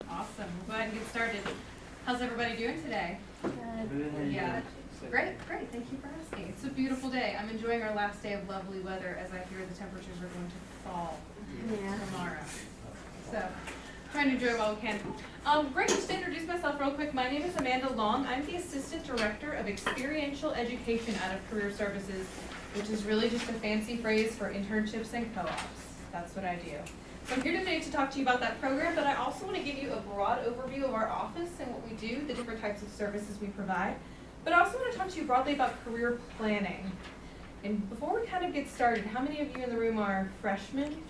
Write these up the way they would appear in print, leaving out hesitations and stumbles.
Awesome. We'll go ahead and get started. How's everybody doing today? Good. Yeah. Great. Thank you for asking. It's a beautiful day. I'm enjoying our last day of lovely weather as I hear the temperatures are going to fall tomorrow. So, trying to enjoy while we can. Great. Just to introduce myself real quick, my name is Amanda Long. I'm the Assistant Director of Experiential Education out of Career Services, which is really just a fancy phrase for internships and co-ops. That's what I do. So I'm here today to talk to you about that program, but I also want to give you a broad overview of our office and what we do, the different types of services we provide. But I also want to talk to you broadly about career planning. And before we kind of get started, how many of you in the room are freshmen?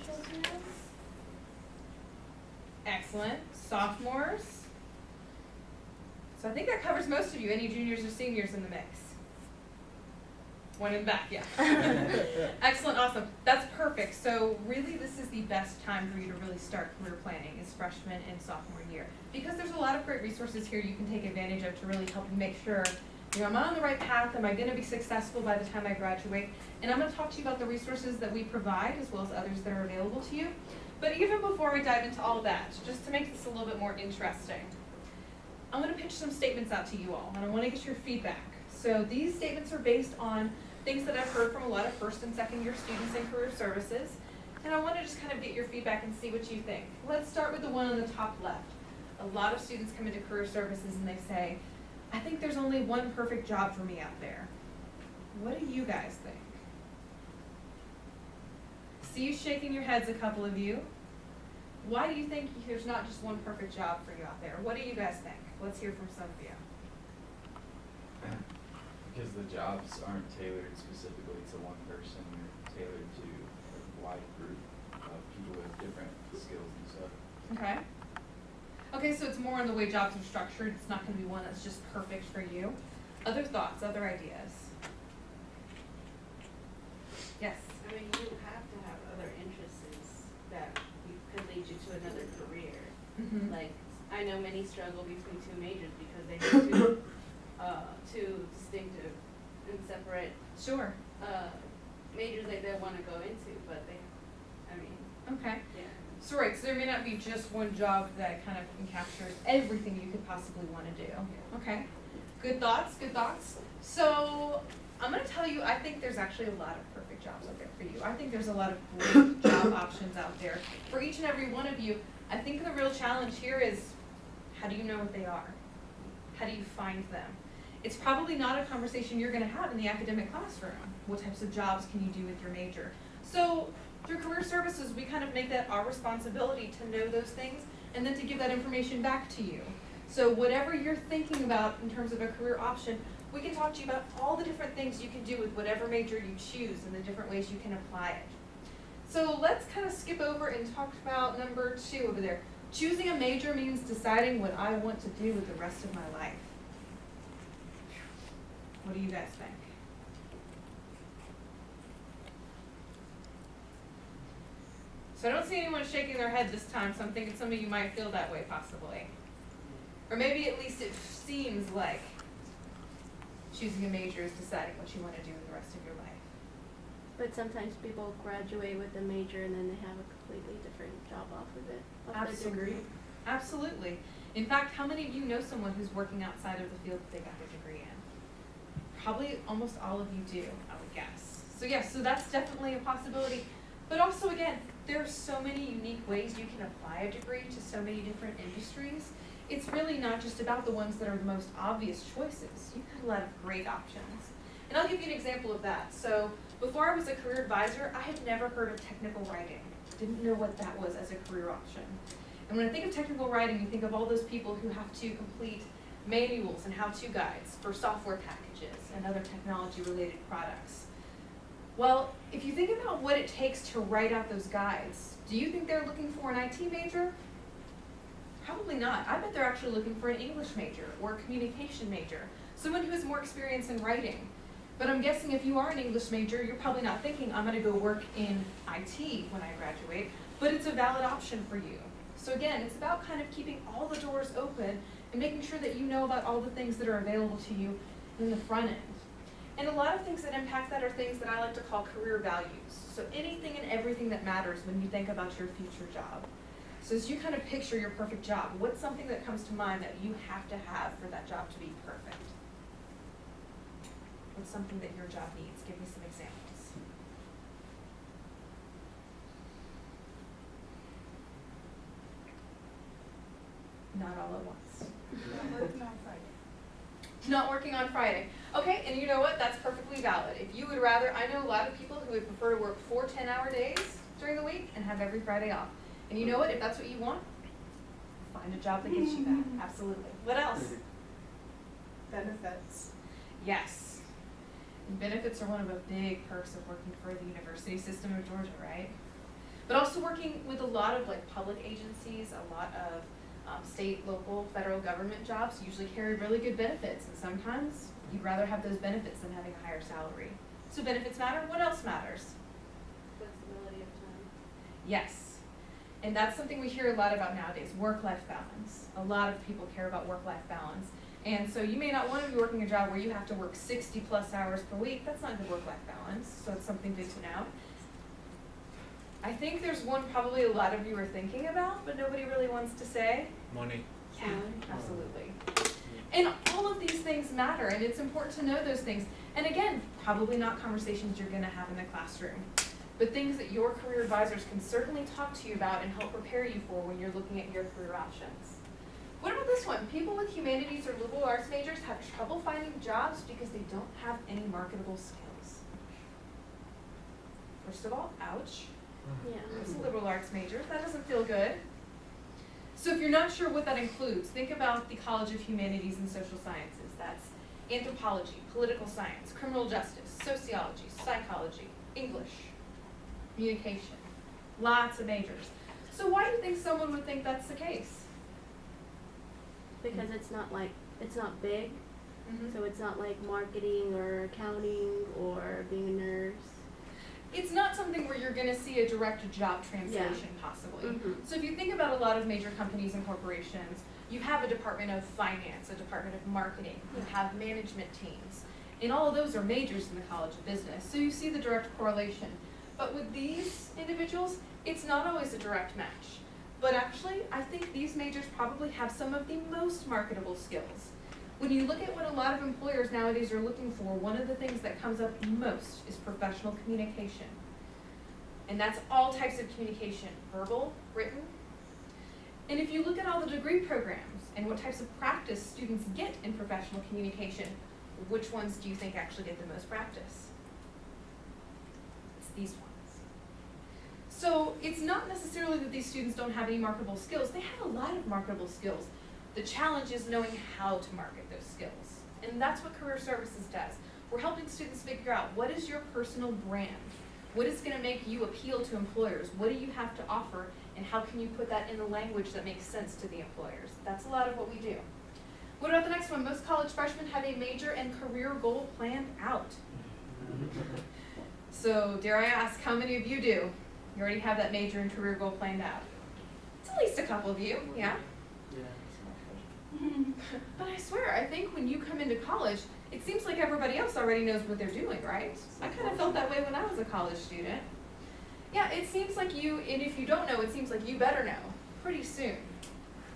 Excellent. Sophomores? So I think that covers most of you. Any juniors or seniors in the mix? One in the back, yeah. Excellent, awesome. That's perfect. So really this is the best time for you to really start career planning is freshman and sophomore year. Because there's a lot of great resources here you can take advantage of to really help you make sure, am I on the right path? Am I going to be successful by the time I graduate? And I'm going to talk to you about the resources that we provide as well as others that are available to you. But even before we dive into all of that, just to make this a little bit more interesting, I'm going to pitch some statements out to you all, and I want to get your feedback. So these statements are based on things that I've heard from a lot of first and second year students in career services, and I want to just kind of get your feedback and see what you think. Let's start with the one on the top left. A lot of students come into career services and they say, I think there's only one perfect job for me out there. What do you guys think? See you shaking your heads, a couple of you. Why do you think there's not just one perfect job for you out there? What do you guys think? Let's hear from some of you. Because the jobs aren't tailored specifically to one person, they're tailored to a wide group of people with different skills and stuff. Okay. Okay, so it's more on the way jobs are structured. It's not going to be one that's just perfect for you. Other thoughts, other ideas? Yes? I mean, you have to have other interests that could lead you to another career. Mm-hmm. Like, I know many struggle between two majors because they have two distinctive and separate Sure. majors that they want to go into, but Okay. yeah. So right, so there may not be just one job that kind of encaptures everything you could possibly want to do. Okay. Good thoughts, good thoughts. So I'm going to tell you, I think there's actually a lot of perfect jobs out there for you. I think there's a lot of great job options out there for each and every one of you. I think the real challenge here is, how do you know what they are? How do you find them? It's probably not a conversation you're going to have in the academic classroom. What types of jobs can you do with your major? So through career services, we kind of make that our responsibility to know those things and then to give that information back to you. So whatever you're thinking about in terms of a career option, we can talk to you about all the different things you can do with whatever major you choose and the different ways you can apply it. So let's kind of skip over and talk about number 2 over there. Choosing a major means deciding what I want to do with the rest of my life. What do you guys think? So I don't see anyone shaking their head this time, so I'm thinking some of you might feel that way possibly. Or maybe at least it seems like choosing a major is deciding what you want to do with the rest of your life. But sometimes people graduate with a major and then they have a completely different job off of it, off their degree. Absolutely. In fact, how many of you know someone who's working outside of the field that they got their degree in? Probably almost all of you do, I would guess. So yes, so that's definitely a possibility. But also again, there are so many unique ways you can apply a degree to so many different industries. It's really not just about the ones that are the most obvious choices. You've got a lot of great options. And I'll give you an example of that. So before I was a career advisor, I had never heard of technical writing. Didn't know what that was as a career option. And when I think of technical writing, you think of all those people who have to complete manuals and how-to guides for software packages and other technology-related products. Well, if you think about what it takes to write out those guides, do you think they're looking for an IT major? Probably not. I bet they're actually looking for an English major or a communication major, someone who has more experience in writing. But I'm guessing if you are an English major, you're probably not thinking, I'm going to go work in IT when I graduate, but it's a valid option for you. So again, it's about kind of keeping all the doors open and making sure that you know about all the things that are available to you in the front end. And a lot of things that impact that are things that I like to call career values. So anything and everything that matters when you think about your future job. So as you kind of picture your perfect job, what's something that comes to mind that you have to have for that job to be perfect? What's something that your job needs? Give me some examples. Not all at once. Not working on Friday. Not working on Friday. Okay, and you know what? That's perfectly valid. If you would rather, I know a lot of people who would prefer to work 4 10-hour days during the week and have every Friday off. And you know what? If that's what you want, find a job that gets you that. Absolutely. What else? Benefits. Yes. And benefits are one of the big perks of working for the university system of Georgia, right? But also working with a lot of like public agencies, a lot of state, local, federal government jobs usually carry really good benefits, and sometimes you'd rather have those benefits than having a higher salary. So benefits matter. What else matters? Flexibility of time. Yes. And that's something we hear a lot about nowadays, work-life balance. A lot of people care about work-life balance. And so you may not want to be working a job where you have to work 60 plus hours per week. That's not good work-life balance, so it's something good to know. I think there's one probably a lot of you are thinking about, but nobody really wants to say. Money. Yeah, absolutely. And all of these things matter, and it's important to know those things. And again, probably not conversations you're going to have in the classroom, but things that your career advisors can certainly talk to you about and help prepare you for when you're looking at your career options. What about this one? People with humanities or liberal arts majors have trouble finding jobs because they don't have any marketable skills. First of all, ouch. Yeah. As a liberal arts major, that doesn't feel good. So if you're not sure what that includes, think about the College of Humanities and Social Sciences. That's anthropology, political science, criminal justice, sociology, psychology, English, communication, lots of majors. So why do you think someone would think that's the case? Because it's not big, Mm-hmm. so it's not like marketing or accounting or being a nurse. It's not something where you're going to see a direct job translation, possibly. Mhm. So if you think about a lot of major companies and corporations, you have a department of finance, a department of marketing, you have management teams, and all of those are majors in the College of Business. So you see the direct correlation. But with these individuals, it's not always a direct match. But actually, I think these majors probably have some of the most marketable skills. When you look at what a lot of employers nowadays are looking for, one of the things that comes up most is professional communication. And that's all types of communication, verbal, written. And if you look at all the degree programs and what types of practice students get in professional communication, which ones do you think actually get the most practice? It's these ones. So it's not necessarily that these students don't have any marketable skills. They have a lot of marketable skills. The challenge is knowing how to market those skills. And that's what Career Services does. We're helping students figure out what is your personal brand? What is going to make you appeal to employers? What do you have to offer? And how can you put that in the language that makes sense to the employers? That's a lot of what we do. What about the next one? Most college freshmen have a major and career goal planned out. So dare I ask, how many of you do? You already have that major and career goal planned out. It's at least a couple of you, yeah? But I swear, I think when you come into college, it seems like everybody else already knows what they're doing, right? I kind of felt that way when I was a college student. Yeah, it seems like you, and if you don't know, it seems like you better know pretty soon.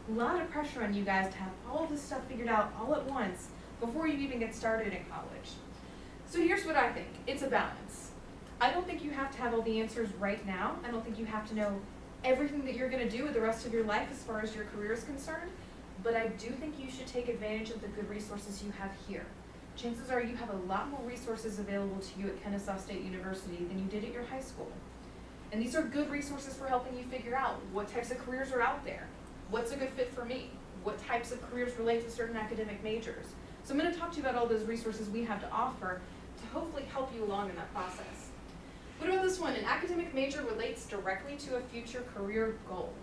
A lot of pressure on you guys to have all this stuff figured out all at once before you even get started in college. So here's what I think. It's a balance. I don't think you have to have all the answers right now. I don't think you have to know everything that you're going to do with the rest of your life as far as your career is concerned. But I do think you should take advantage of the good resources you have here. Chances are you have a lot more resources available to you at Kennesaw State University than you did at your high school. And these are good resources for helping you figure out what types of careers are out there. What's a good fit for me? What types of careers relate to certain academic majors? So I'm going to talk to you about all those resources we have to offer to hopefully help you along in that process. What about this one? An academic major relates directly to a future career goal.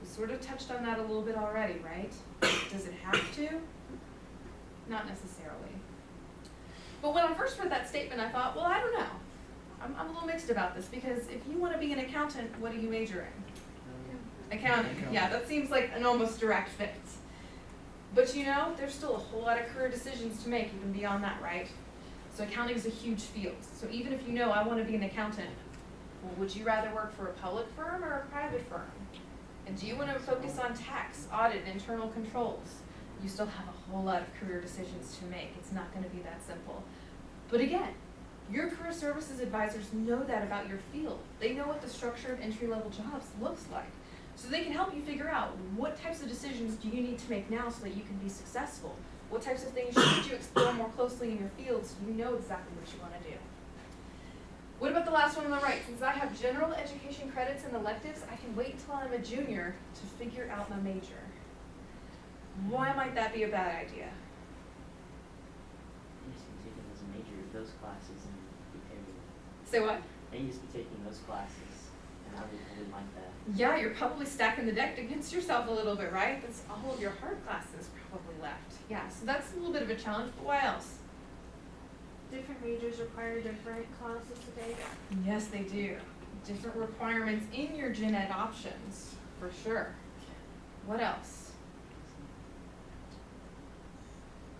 We sort of touched on that a little bit already, right? Does it have to? Not necessarily. But when I first read that statement, I thought, well, I don't know. I'm a little mixed about this because if you want to be an accountant, what do you major in? Accounting. Yeah, that seems like an almost direct fit. But you know, there's still a whole lot of career decisions to make even beyond that, right? So accounting is a huge field. So even if you know I want to be an accountant, Well, would you rather work for a public firm or a private firm? And do you want to focus on tax, audit, and internal controls? You still have a whole lot of career decisions to make. It's not going to be that simple. But again, your career services advisors know that about your field. They know what the structure of entry-level jobs looks like. So they can help you figure out what types of decisions do you need to make now so that you can be successful. What types of things should you explore more closely in your field so you know exactly what you want to do. What about the last one on the right? Since I have general education credits and electives, I can wait until I'm a junior to figure out my major. Why might that be a bad idea? I used to be taking as a major those classes and be paired. Say what? I used to be taking those classes and I would like that. Yeah, you're probably stacking the deck against yourself a little bit, right? That's all of your hard classes probably left. Yeah, so that's a little bit of a challenge, but why else? Different majors require different classes today. Yes, they do. Different requirements in your gen ed options, for sure. What else?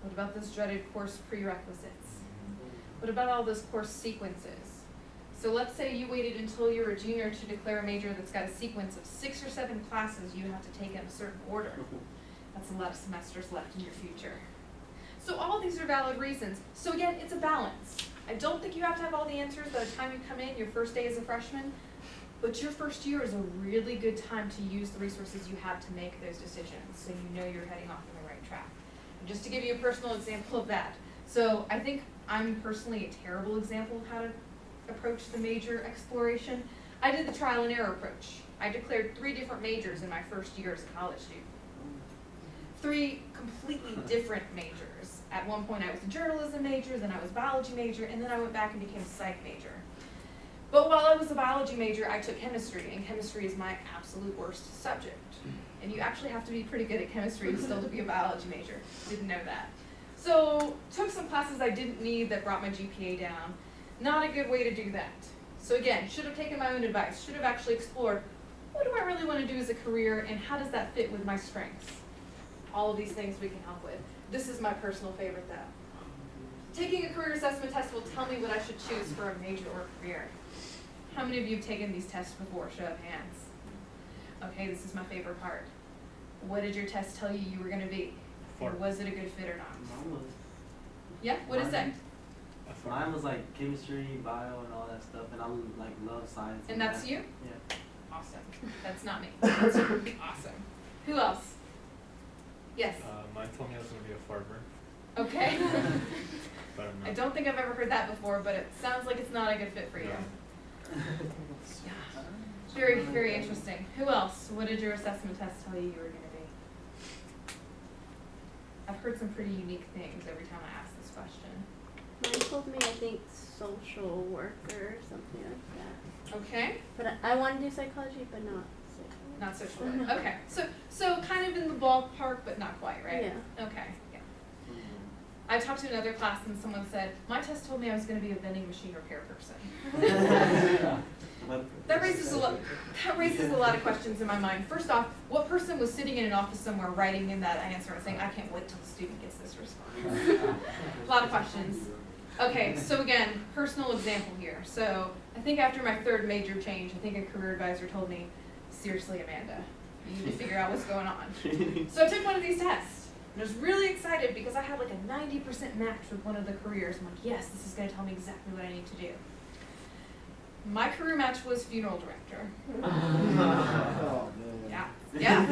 What about those dreaded course prerequisites? What about all those course sequences? So let's say you waited until you were a junior to declare a major that's got a sequence of 6 or 7 classes you have to take in a certain order. That's a lot of semesters left in your future. So all these are valid reasons. So again, it's a balance. I don't think you have to have all the answers by the time you come in your first day as a freshman, but your first year is a really good time to use the resources you have to make those decisions so you know you're heading off on the right track. And just to give you a personal example of that, so I think I'm personally a terrible example of how to approach the major exploration. I did the trial and error approach. I declared 3 different majors in my first year as a college student. 3 completely different majors. At one point I was a journalism major, then I was a biology major, and then I went back and became a psych major. But while I was a biology major, I took chemistry, and chemistry is my absolute worst subject. And you actually have to be pretty good at chemistry still to be a biology major. Didn't know that. So took some classes I didn't need that brought my GPA down. Not a good way to do that. So again, should have taken my own advice, should have actually explored, what do I really want to do as a career and how does that fit with my strengths? All of these things we can help with. This is my personal favorite though. Taking a career assessment test will tell me what I should choose for a major or career. How many of you have taken these tests before? Show of hands. Okay, this is my favorite part. What did your test tell you you were going to be? Or was it a good fit or not? Mine was, Yeah, what is that? mine was like chemistry, bio, and all that stuff, and I would like love science. And that's math. you? Yeah. Awesome. That's not me. That's you. Awesome. Who else? Yes. Mine told me I was going to be a farmer, Okay. but I'm not. I don't think I've ever heard that before, but it sounds like it's not a good fit for you. No. Yeah. Very, very interesting. Who else? What did your assessment test tell you you were going to be? I've heard some pretty unique things every time I ask this question. Mine told me, I think, social worker or something like that. Okay. But I want to do psychology, but not psychology. Not social work. Okay. So kind of in the ballpark, but not quite, right? Yeah. Okay. Yeah. I talked to another class and someone said, my test told me I was going to be a vending machine repair person. That raises a lot of questions in my mind. First off, what person was sitting in an office somewhere writing in that answer and saying, I can't wait till the student gets this response? A lot of questions. Okay, so again, personal example here. So I think after my 3rd major change, I think a career advisor told me, seriously, Amanda, you need to figure out what's going on. So I took one of these tests. And I was really excited because I had like a 90% match with one of the careers. I'm like, yes, this is going to tell me exactly what I need to do. My career match was funeral director. Yeah, yeah,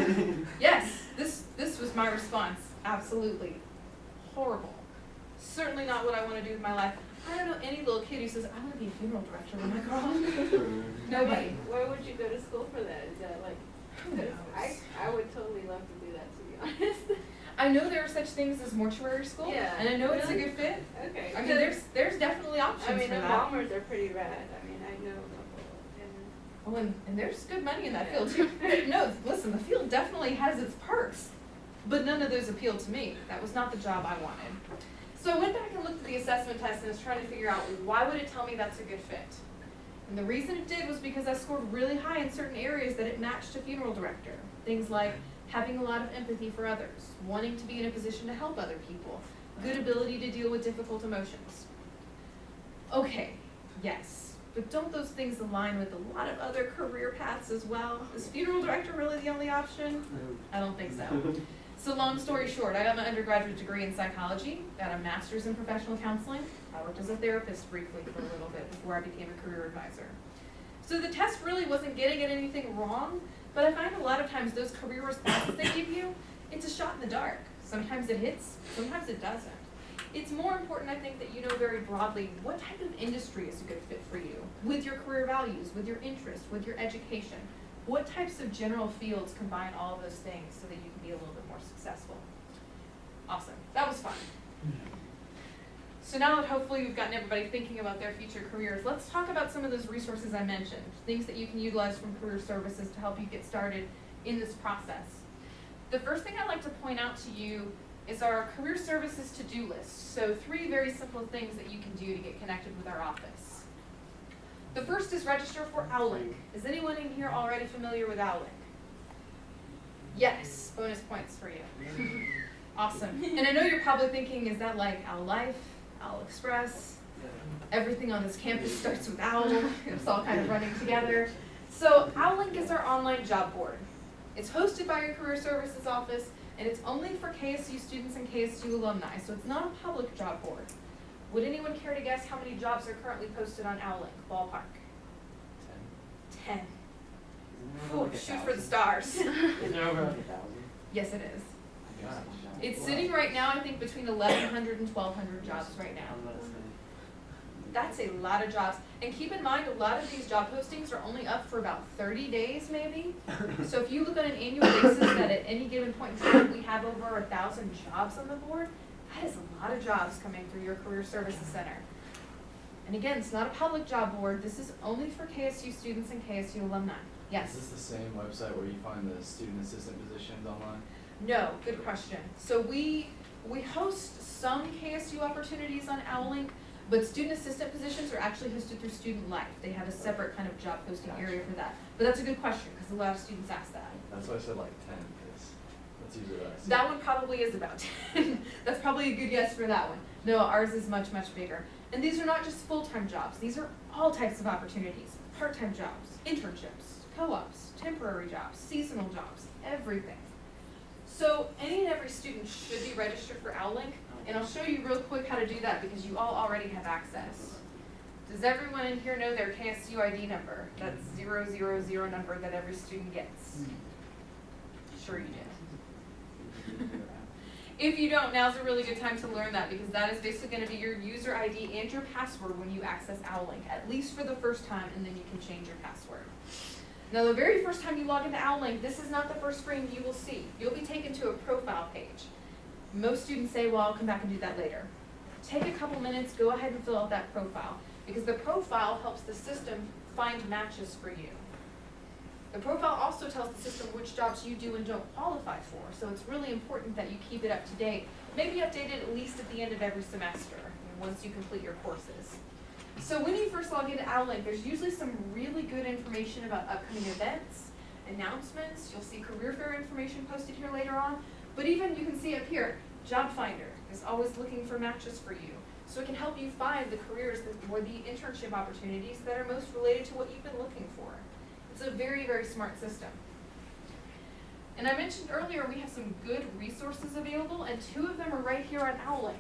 yes, this was my response. Absolutely horrible. Certainly not what I want to do with my life. I don't know any little kid who says, I want to be a funeral director when I grow up. Nobody. Where would you go to school for that? Is that like, Who knows? I would totally love to do that, to be honest. I know there are such things as mortuary school, Yeah. and I know it's a Really? good fit. Okay. I mean, there's definitely options I mean, for the that. bombers are pretty rad. I mean, I know a couple. Oh, and there's good money in that Yeah. field too. No, listen, the field definitely has its perks, but none of those appealed to me. That was not the job I wanted. So I went back and looked at the assessment test and was trying to figure out why would it tell me that's a good fit. And the reason it did was because I scored really high in certain areas that it matched a funeral director. Things like having a lot of empathy for others, wanting to be in a position to help other people, good ability to deal with difficult emotions. Okay, yes, but don't those things align with a lot of other career paths as well? Is funeral director really the only option? I don't think so. So long story short, I got my undergraduate degree in psychology, got a master's in professional counseling. I worked as a therapist briefly for a little bit before I became a career advisor. So the test really wasn't getting at anything wrong, but I find a lot of times those career responses they give you, it's a shot in the dark. Sometimes it hits, sometimes it doesn't. It's more important, I think, that you know very broadly what type of industry is a good fit for you, with your career values, with your interests, with your education. What types of general fields combine all of those things so that you can be a little bit more successful? Awesome, that was fun. So now that hopefully we've gotten everybody thinking about their future careers, let's talk about some of those resources I mentioned, things that you can utilize from career services to help you get started in this process. The first thing I'd like to point out to you is our career services to-do list. So 3 very simple things that you can do to get connected with our office. The first is register for OWLINK. Is anyone in here already familiar with OWLINK? Yes, bonus points for you. Awesome. And I know you're probably thinking, is that like Owl Life, Owl Express? Everything on this campus starts with OWL. It's all kind of running together. So OWLINK is our online job board. It's hosted by your career services office, and it's only for KSU students and KSU alumni, so it's not a public job board. Would anyone care to guess how many jobs are currently posted on OWLINK? Ballpark. 10. Ooh, shoot for the stars. Is there over like 1,000? Yes, it is. Gosh. It's sitting right now, I think, between 1,100 and 1,200 jobs right now. That's a lot of jobs. And keep in mind, a lot of these job postings are only up for about 30 days, maybe. So if you look on an annual basis that at any given point in time, we have over 1,000 jobs on the board, that is a lot of jobs coming through your Career Services Center. And again, it's not a public job board. This is only for KSU students and KSU alumni. Yes? Is this the same website where you find the student assistant positions online? No, good question. So we host some KSU opportunities on OWLINK, but student assistant positions are actually hosted through Student Life. They have a separate kind of job posting area for that. But that's a good question, because a lot of students ask that. That's why I said like 10, because that's usually what I see. That one probably is about 10. That's probably a good guess for that one. No, ours is much, much bigger. And these are not just full-time jobs. These are all types of opportunities. Part-time jobs, internships, co-ops, temporary jobs, seasonal jobs, everything. So any and every student should be registered for OWLINK, and I'll show you real quick how to do that because you all already have access. Does everyone in here know their KSU ID number? That 000 number that every student gets. Sure you did. If you don't, now's a really good time to learn that because that is basically going to be your user ID and your password when you access OWLINK, at least for the first time, and then you can change your password. Now, the very first time you log into OWLINK, this is not the first screen you will see. You'll be taken to a profile page. Most students say, well, I'll come back and do that later. Take a couple minutes, go ahead and fill out that profile, because the profile helps the system find matches for you. The profile also tells the system which jobs you do and don't qualify for, so it's really important that you keep it up to date, maybe updated at least at the end of every semester, once you complete your courses. So when you first log into OWLINK, there's usually some really good information about upcoming events, announcements. You'll see career fair information posted here later on, but even you can see up here, Job Finder is always looking for matches for you. So it can help you find the careers or the internship opportunities that are most related to what you've been looking for. It's a very, very smart system. And I mentioned earlier we have some good resources available, and 2 of them are right here on OWLINK.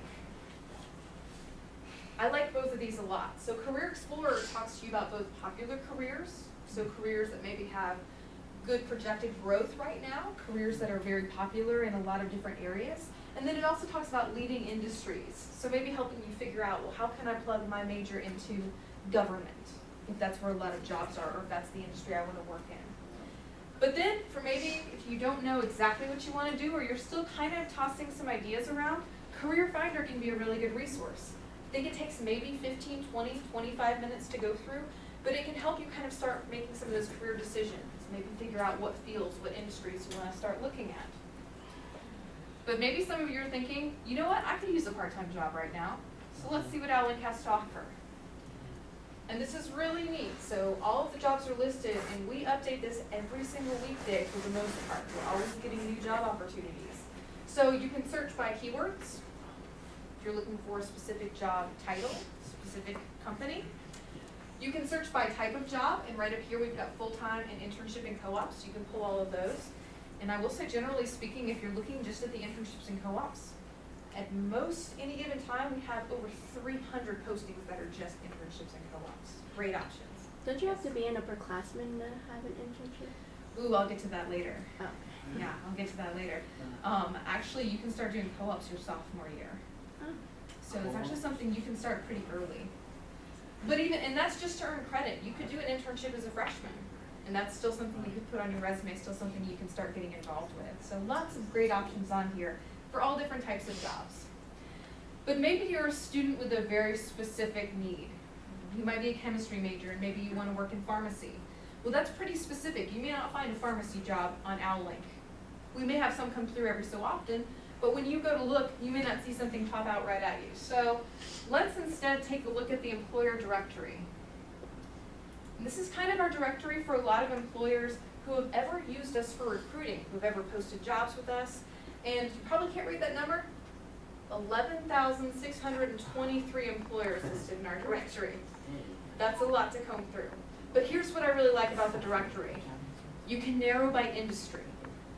I like both of these a lot. So Career Explorer talks to you about both popular careers, so careers that maybe have good projected growth right now, careers that are very popular in a lot of different areas. And then it also talks about leading industries, so maybe helping you figure out, well, how can I plug my major into government, if that's where a lot of jobs are, or if that's the industry I want to work in. But then, for maybe if you don't know exactly what you want to do, or you're still kind of tossing some ideas around, Career Finder can be a really good resource. I think it takes maybe 15, 20, 25 minutes to go through, but it can help you kind of start making some of those career decisions, maybe figure out what fields, what industries you want to start looking at. But maybe some of you are thinking, you know what, I could use a part-time job right now, so let's see what OWLINK has to offer. And this is really neat. So all of the jobs are listed, and we update this every single weekday for the most part. We're always getting new job opportunities. So you can search by keywords. If you're looking for a specific job title, specific company. You can search by type of job, and right up here we've got full-time and internship and co-ops. You can pull all of those. And I will say, generally speaking, if you're looking just at the internships and co-ops, at most any given time, we have over 300 postings that are just internships and co-ops. Great options. Don't you have to be an upperclassman to have an internship? Ooh, I'll get to that later. Oh. Yeah, I'll get to that later. Actually, you can start doing co-ops your sophomore year. Oh. So it's actually something you can start pretty early. But and that's just to earn credit. You could do an internship as a freshman, and that's still something you could put on your resume, still something you can start getting involved with. So lots of great options on here for all different types of jobs. But maybe you're a student with a very specific need. You might be a chemistry major, and maybe you want to work in pharmacy. Well, that's pretty specific. You may not find a pharmacy job on OWLink. We may have some come through every so often, but when you go to look, you may not see something pop out right at you. So let's instead take a look at the employer directory. And this is kind of our directory for a lot of employers who have ever used us for recruiting, who have ever posted jobs with us. And you probably can't read that number. 11,623 employers listed in our directory. That's a lot to comb through. But here's what I really like about the directory. You can narrow by industry.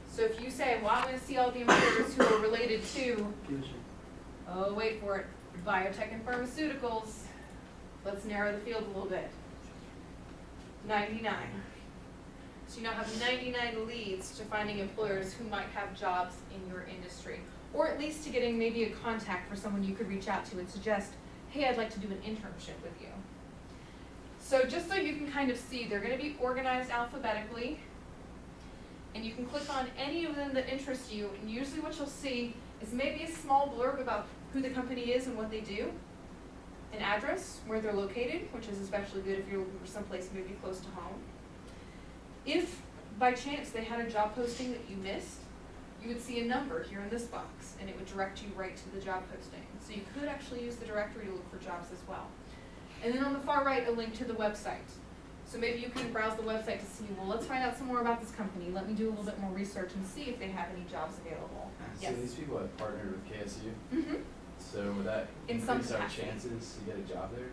So if you say, well, I'm going to see all the employers who are related to, oh, wait for it, biotech and pharmaceuticals. Let's narrow the field a little bit. 99. So you now have 99 leads to finding employers who might have jobs in your industry. Or at least to getting maybe a contact for someone you could reach out to and suggest, hey, I'd like to do an internship with you. So just so you can kind of see, they're going to be organized alphabetically. And you can click on any of them that interest you, and usually what you'll see is maybe a small blurb about who the company is and what they do, an address, where they're located, which is especially good if you're looking for someplace maybe close to home. If by chance they had a job posting that you missed, you would see a number here in this box, and it would direct you right to the job posting. So you could actually use the directory to look for jobs as well. And then on the far right, a link to the website. So maybe you can browse the website to see, well, let's find out some more about this company. Let me do a little bit more research and see if they have any jobs available. So these people have partnered with KSU? Mm-hmm. So would that In some increase our capacity. chances to get a job there?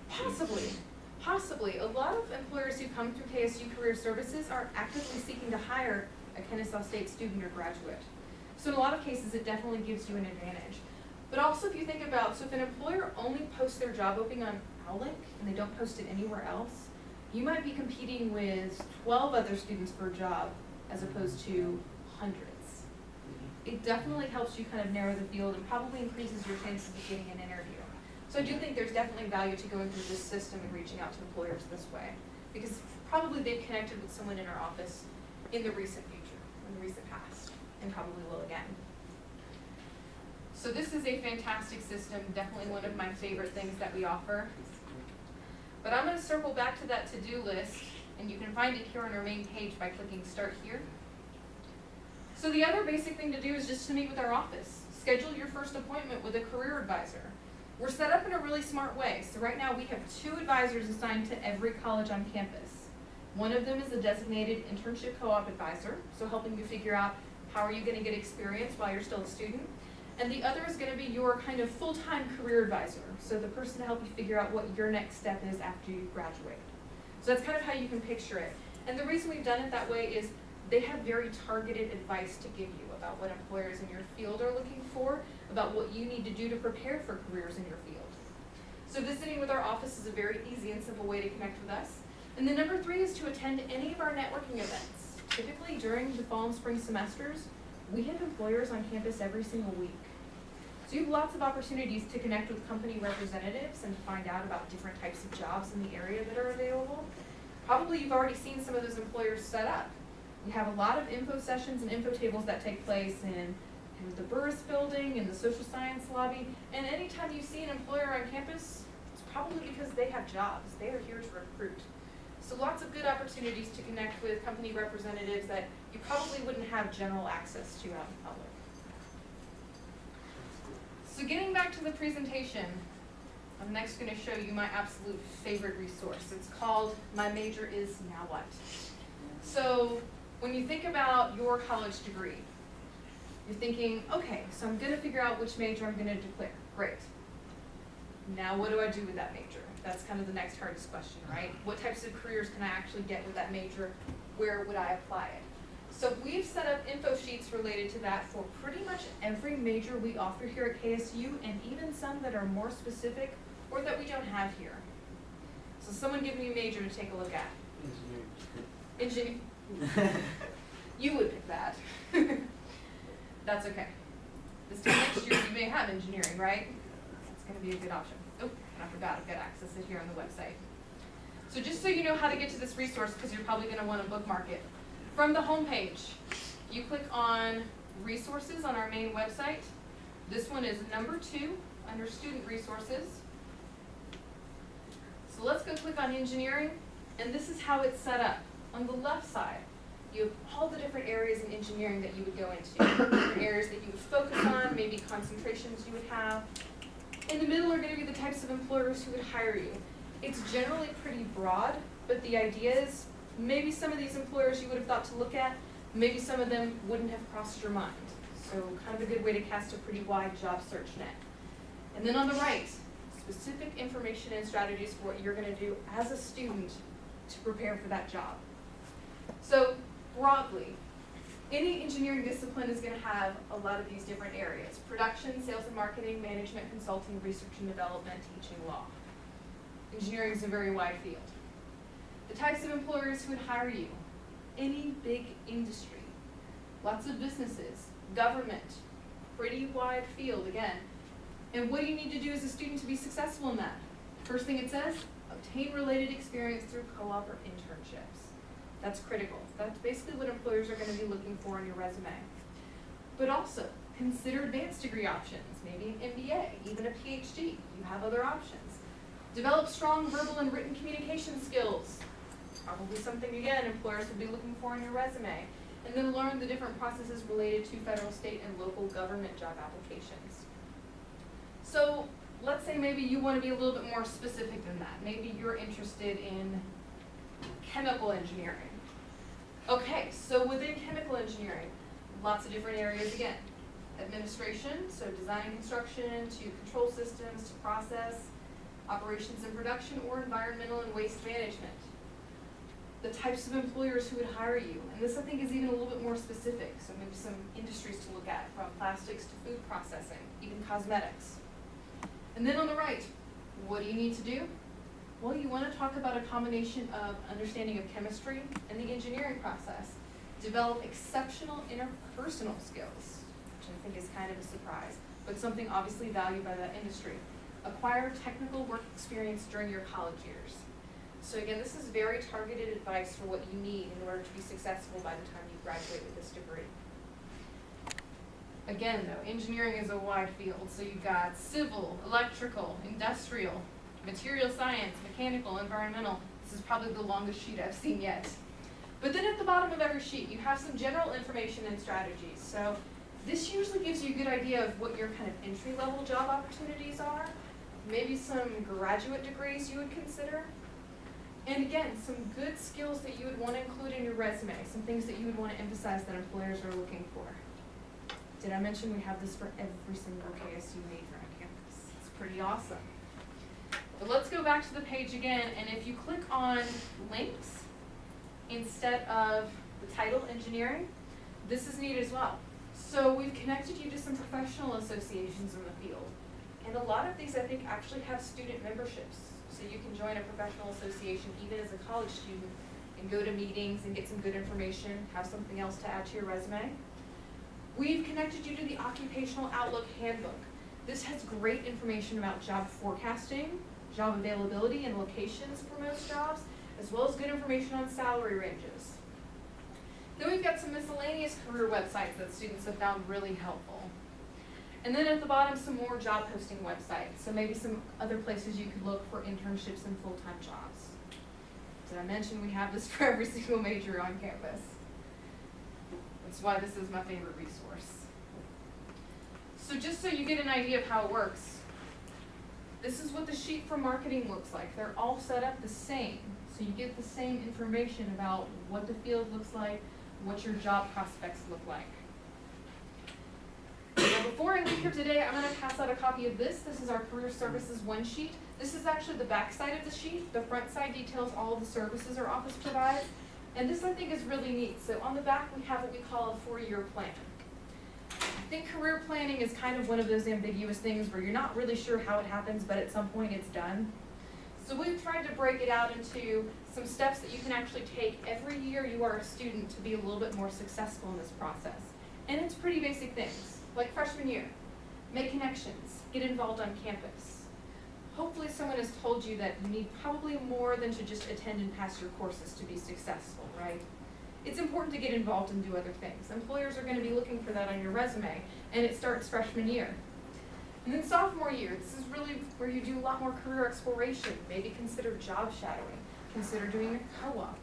Possibly. Possibly. A lot of employers who come through KSU Career Services are actively seeking to hire a Kennesaw State student or graduate. So in a lot of cases, it definitely gives you an advantage. But also if you think about, so if an employer only posts their job opening on OWLink and they don't post it anywhere else, you might be competing with 12 other students for a job as opposed to hundreds. It definitely helps you kind of narrow the field and probably increases your chances of getting an interview. So I do think there's definitely value to going through this system and reaching out to employers this way, because probably they've connected with someone in our office in the recent future, in the recent past, and probably will again. So this is a fantastic system, definitely one of my favorite things that we offer. But I'm going to circle back to that to-do list, and you can find it here on our main page by clicking Start Here. So the other basic thing to do is just to meet with our office. Schedule your first appointment with a career advisor. We're set up in a really smart way. So right now we have 2 advisors assigned to every college on campus. One of them is a designated internship co-op advisor, so helping you figure out how are you going to get experience while you're still a student. And the other is going to be your kind of full-time career advisor, so the person to help you figure out what your next step is after you graduate. So that's kind of how you can picture it. And the reason we've done it that way is they have very targeted advice to give you about what employers in your field are looking for, about what you need to do to prepare for careers in your field. So visiting with our office is a very easy and simple way to connect with us. And then number 3 is to attend any of our networking events. Typically during the fall and spring semesters, we have employers on campus every single week. So you have lots of opportunities to connect with company representatives and find out about different types of jobs in the area that are available. Probably you've already seen some of those employers set up. We have a lot of info sessions and info tables that take place in the Burris building, in the social science lobby, and anytime you see an employer on campus, it's probably because they have jobs. They are here to recruit. So lots of good opportunities to connect with company representatives that you probably wouldn't have general access to out in public. So getting back to the presentation, I'm next going to show you my absolute favorite resource. It's called My Major Is Now What? So when you think about your college degree, you're thinking, okay, so I'm going to figure out which major I'm going to declare. Great. Now what do I do with that major? That's kind of the next hardest question, right? What types of careers can I actually get with that major? Where would I apply it? So we've set up info sheets related to that for pretty much every major we offer here at KSU, and even some that are more specific or that we don't have here. So someone give me a major to take a look at. Engineering. You would pick that. That's okay. This time next year you may have engineering, right? That's gonna be a good option. Oh, and I forgot, I've got access to it here on the website. So just so you know how to get to this resource, because you're probably gonna wanna bookmark it. From the home page, you click on resources on our main website. This one is number 2 under student resources. So let's go click on engineering, and this is how it's set up. On the left side, you have all the different areas in engineering that you would go into, different areas that you would focus on, maybe concentrations you would have. In the middle are going to be the types of employers who would hire you. It's generally pretty broad, but the idea is maybe some of these employers you would have thought to look at, maybe some of them wouldn't have crossed your mind. So kind of a good way to cast a pretty wide job search net. And then on the right, specific information and strategies for what you're going to do as a student to prepare for that job. So broadly, any engineering discipline is going to have a lot of these different areas: production, sales and marketing, management, consulting, research and development, teaching, law. Engineering is a very wide field. The types of employers who would hire you: any big industry, lots of businesses, government, pretty wide field again. And what do you need to do as a student to be successful in that? First thing it says, obtain related experience through co-op or internships. That's critical. That's basically what employers are going to be looking for in your resume. But also, consider advanced degree options, maybe an MBA, even a PhD. You have other options. Develop strong verbal and written communication skills. Probably something, again, employers would be looking for in your resume. And then learn the different processes related to federal, state, and local government job applications. So let's say maybe you want to be a little bit more specific than that. Maybe you're interested in chemical engineering. Okay, so within chemical engineering, lots of different areas again. Administration, so design and construction, to control systems, to process, operations and production, or environmental and waste management. The types of employers who would hire you, and this I think is even a little bit more specific, so maybe some industries to look at, from plastics to food processing, even cosmetics. And then on the right, what do you need to do? Well, you want to talk about a combination of understanding of chemistry and the engineering process. Develop exceptional interpersonal skills, which I think is kind of a surprise, but something obviously valued by that industry. Acquire technical work experience during your college years. So again, this is very targeted advice for what you need in order to be successful by the time you graduate with this degree. Again though, engineering is a wide field, so you've got civil, electrical, industrial, material science, mechanical, environmental. This is probably the longest sheet I've seen yet. But then at the bottom of every sheet, you have some general information and strategies. So this usually gives you a good idea of what your kind of entry-level job opportunities are, maybe some graduate degrees you would consider, and again, some good skills that you would want to include in your resume, some things that you would want to emphasize that employers are looking for. Did I mention we have this for every single KSU major on campus? It's pretty awesome. But let's go back to the page again, and if you click on links instead of the title engineering, this is neat as well. So we've connected you to some professional associations in the field, and a lot of these I think actually have student memberships. So you can join a professional association even as a college student and go to meetings and get some good information, have something else to add to your resume. We've connected you to the Occupational Outlook Handbook. This has great information about job forecasting, job availability and locations for most jobs, as well as good information on salary ranges. Then we've got some miscellaneous career websites that students have found really helpful. And then at the bottom, some more job posting websites. So maybe some other places you could look for internships and full-time jobs. Did I mention we have this for every single major on campus? That's why this is my favorite resource. So just so you get an idea of how it works, this is what the sheet for marketing looks like. They're all set up the same. So you get the same information about what the field looks like, what your job prospects look like. Now before before I leave here today, I'm gonna pass out a copy of this. This is our career services one sheet. This is actually the back side of the sheet. The front side details all of the services our office provides. And this I think is really neat. So on the back, we have what we call a 4-year plan. I think career planning is kind of one of those ambiguous things where you're not really sure how it happens, but at some point it's done. So we've tried to break it out into some steps that you can actually take every year you are a student to be a little bit more successful in this process. And it's pretty basic things, like freshman year, make connections, get involved on campus. Hopefully someone has told you that you need probably more than to just attend and pass your courses to be successful, right? It's important to get involved and do other things. Employers are going to be looking for that on your resume, and it starts freshman year. And then sophomore year, this is really where you do a lot more career exploration. Maybe consider job shadowing, consider doing a co-op,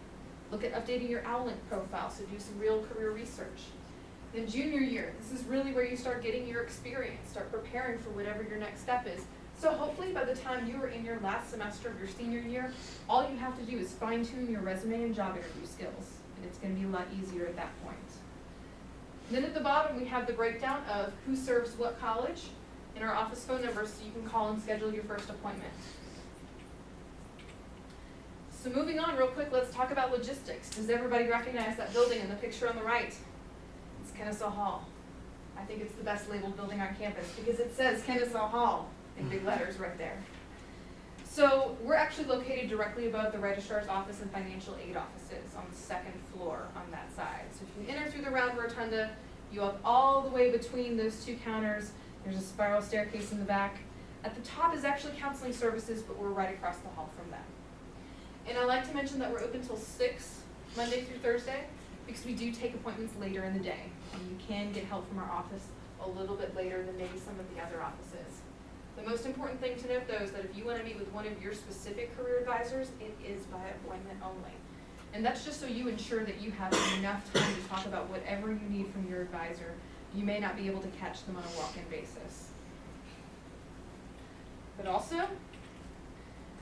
look at updating your Outlook profile, so do some real career research. Then junior year, this is really where you start getting your experience, start preparing for whatever your next step is. So hopefully by the time you are in your last semester of your senior year, all you have to do is fine-tune your resume and job interview skills, and it's going to be a lot easier at that point. And then at the bottom, we have the breakdown of who serves what college and our office phone numbers so you can call and schedule your first appointment. So moving on real quick, let's talk about logistics. Does everybody recognize that building in the picture on the right? It's Kennesaw Hall. I think it's the best labeled building on campus because it says Kennesaw Hall in big letters right there. So we're actually located directly above the registrar's office and financial aid offices on the second floor on that side. So if you enter through the round rotunda, you walk all the way between those two counters. There's a spiral staircase in the back. At the top is actually counseling services, but we're right across the hall from them. And I'd like to mention that we're open till 6, Monday through Thursday, because we do take appointments later in the day. And you can get help from our office a little bit later than maybe some of the other offices. The most important thing to note, though, is that if you want to meet with one of your specific career advisors, it is by appointment only. And that's just so you ensure that you have enough time to talk about whatever you need from your advisor. You may not be able to catch them on a walk-in basis. But also, I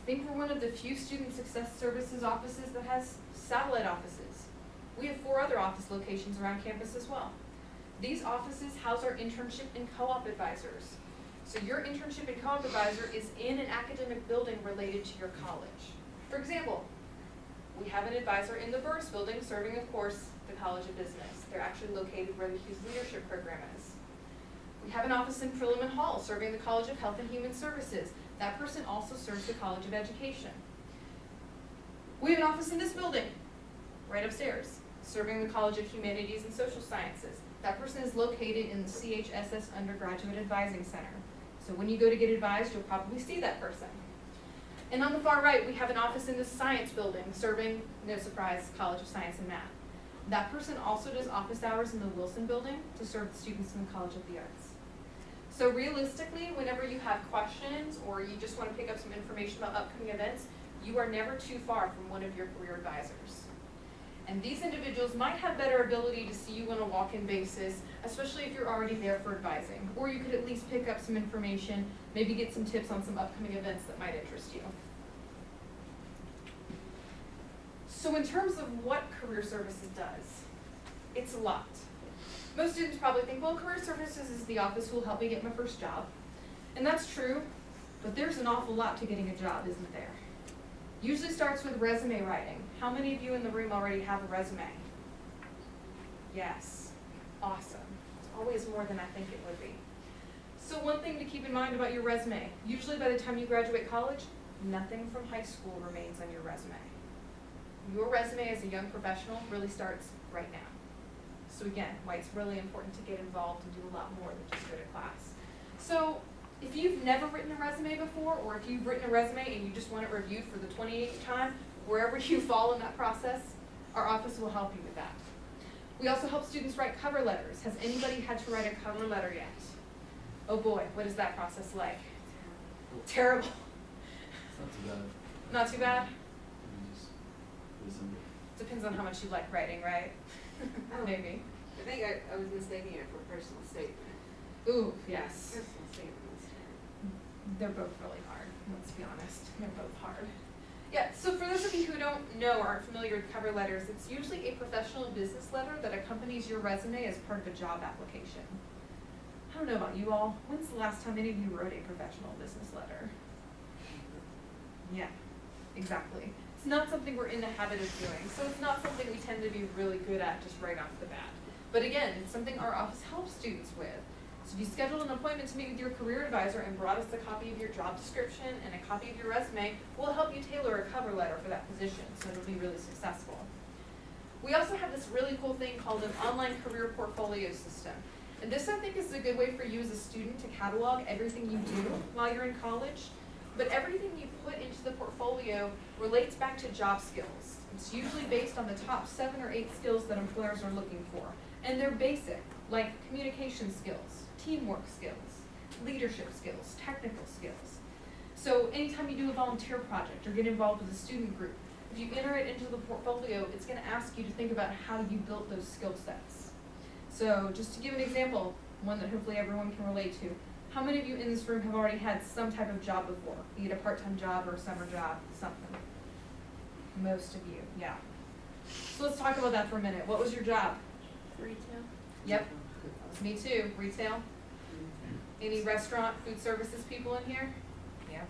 think we're one of the few student success services offices that has satellite offices. We have 4 other office locations around campus as well. These offices house our internship and co-op advisors. So your internship and co-op advisor is in an academic building related to your college. For example, we have an advisor in the Burris building serving, of course, the College of Business. They're actually located where the Hughes Leadership Program is. We have an office in Perelman Hall serving the College of Health and Human Services. That person also serves the College of Education. We have an office in this building, right upstairs, serving the College of Humanities and Social Sciences. That person is located in the CHSS Undergraduate Advising Center. So when you go to get advised, you'll probably see that person. And on the far right, we have an office in the Science building serving, no surprise, College of Science and Math. That person also does office hours in the Wilson building to serve the students in the College of the Arts. So realistically, whenever you have questions or you just want to pick up some information about upcoming events, you are never too far from one of your career advisors. And these individuals might have better ability to see you on a walk-in basis, especially if you're already there for advising. Or you could at least pick up some information, maybe get some tips on some upcoming events that might interest you. So in terms of what career services does, it's a lot. Most students probably think, well, career services is the office who will help me get my first job. And that's true, but there's an awful lot to getting a job, isn't there? Usually starts with resume writing. How many of you in the room already have a resume? Yes. Awesome. It's always more than I think it would be. So one thing to keep in mind about your resume, usually by the time you graduate college, nothing from high school remains on your resume. Your resume as a young professional really starts right now. So again, why it's really important to get involved and do a lot more than just go to class. So if you've never written a resume before, or if you've written a resume and you just want it reviewed for the 28th time, wherever you fall in that process, our office will help you with that. We also help students write cover letters. Has anybody had to write a cover letter yet? Oh boy, what is that process like? Terrible. It's not too bad. Not too bad? You just listen. Depends on how much you like writing, right? Maybe. I think I was mistaking it for personal statement. Ooh, yes. Personal statements. They're both really hard, let's be honest. They're both hard. Yeah, so for those of you who don't know or aren't familiar with cover letters, it's usually a professional business letter that accompanies your resume as part of a job application. don't know about you all, when's the last time any of you wrote a professional business letter? Yeah, exactly. It's not something we're in the habit of doing, so it's not something we tend to be really good at just right off the bat. But again, it's something our office helps students with. So if you scheduled an appointment to meet with your career advisor and brought us a copy of your job description and a copy of your resume, we'll help you tailor a cover letter for that position, so it'll be really successful. We also have this really cool thing called an online career portfolio system. And this, I think, is a good way for you as a student to catalog everything you do while you're in college. But everything you put into the portfolio relates back to job skills. It's usually based on the top 7 or 8 skills that employers are looking for. And they're basic, like communication skills, teamwork skills, leadership skills, technical skills. So anytime you do a volunteer project or get involved with a student group, if you enter it into the portfolio, it's going to ask you to think about how you built those skill sets. So just to give an example, one that hopefully everyone can relate to, how many of you in this room have already had some type of job before, be it a part-time job or a summer job, something? Most of you, yeah. So let's talk about that for a minute. What was your job? Retail. Yep, me too, retail. Any restaurant, food services people in here? Yeah.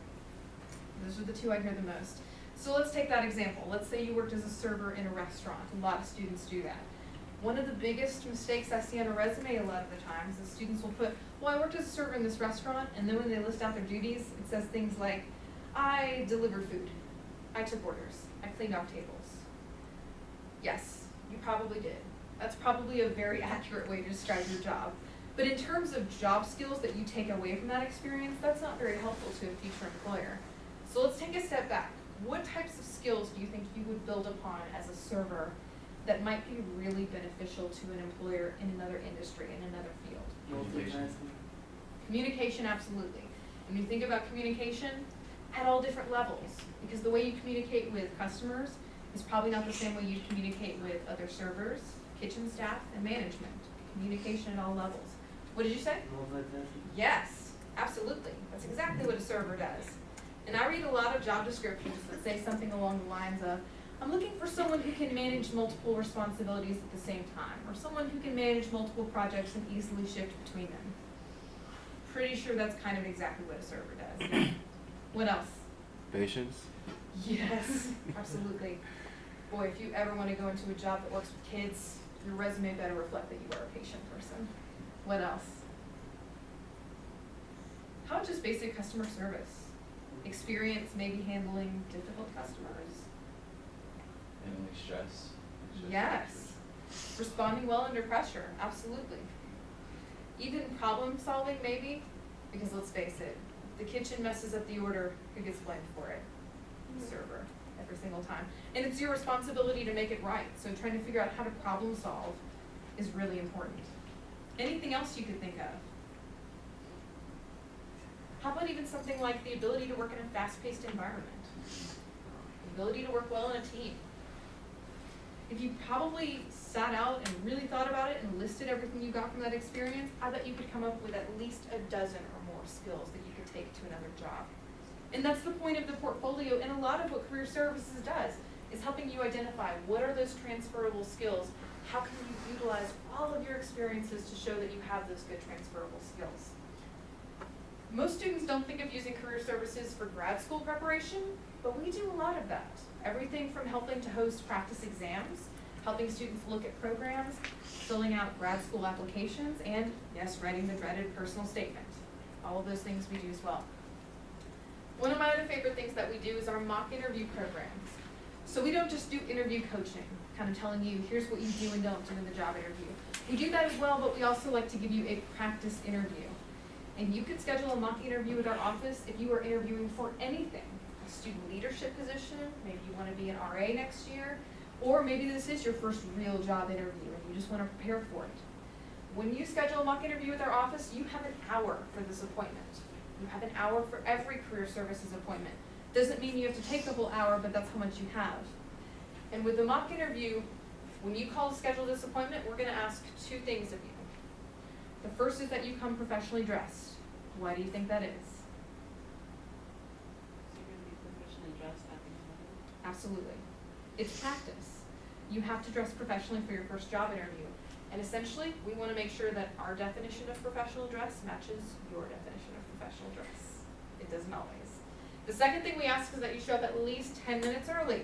Those are the two I hear the most. So let's take that example. Let's say you worked as a server in a restaurant. A lot of students do that. One of the biggest mistakes I see on a resume a lot of the times is students will put, well, I worked as a server in this restaurant, and then when they list out their duties, it says things like, I delivered food, I took orders, I cleaned off tables. Yes, you probably did. That's probably a very accurate way to describe your job. But in terms of job skills that you take away from that experience, that's not very helpful to a future employer. So let's take a step back. What types of skills do you think you would build upon as a server that might be really beneficial to an employer in another industry, in another field? Communication. Communication, absolutely. And when you think about communication, at all different levels, because the way you communicate with customers is probably not the same way you communicate with other servers, kitchen staff, and management. Communication at all levels. What did you say? Multitasking. Yes, absolutely. That's exactly what a server does. And I read a lot of job descriptions that say something along the lines of, I'm looking for someone who can manage multiple responsibilities at the same time, or someone who can manage multiple projects and easily shift between them. Pretty sure that's kind of exactly what a server does. Yeah. What else? Patience. Yes, absolutely. Boy, if you ever want to go into a job that works with kids, your resume better reflect that you are a patient person. What else? How about just basic customer service? Experience maybe handling difficult customers. Handling stress. Yes. Responding well under pressure, absolutely. Even problem solving maybe, because let's face it, the kitchen messes up the order, who gets blamed for it? The server, every single time. And it's your responsibility to make it right, so trying to figure out how to problem solve is really important. Anything else you could think of? How about even something like the ability to work in a fast-paced environment? The ability to work well in a team. If you probably sat out and really thought about it and listed everything you got from that experience, I bet you could come up with at least a dozen or more skills that you could take to another job. And that's the point of the portfolio, and a lot of what Career Services does is helping you identify what are those transferable skills, how can you utilize all of your experiences to show that you have those good transferable skills. Most students don't think of using Career Services for grad school preparation, but we do a lot of that. Everything from helping to host practice exams, helping students look at programs, filling out grad school applications, and yes, writing the dreaded personal statement. All of those things we do as well. One of my other favorite things that we do is our mock interview programs. So we don't just do interview coaching, kind of telling you, here's what you do and don't do in the job interview. We do that as well, but we also like to give you a practice interview. And you could schedule a mock interview with our office if you are interviewing for anything. A student leadership position, maybe you want to be an RA next year, or maybe this is your first real job interview and you just want to prepare for it. When you schedule a mock interview with our office, you have an hour for this appointment. You have an hour for every Career Services appointment. Doesn't mean you have to take the whole hour, but that's how much you have. And with the mock interview, when you call to schedule this appointment, we're going to ask two things of you. The first is that you come professionally dressed. Why do you think that is? So you're gonna be professionally dressed at the interview? Absolutely. It's practice. You have to dress professionally for your first job interview. And essentially, we want to make sure that our definition of professional dress matches your definition of professional dress. It doesn't always. The second thing we ask is that you show up at least 10 minutes early.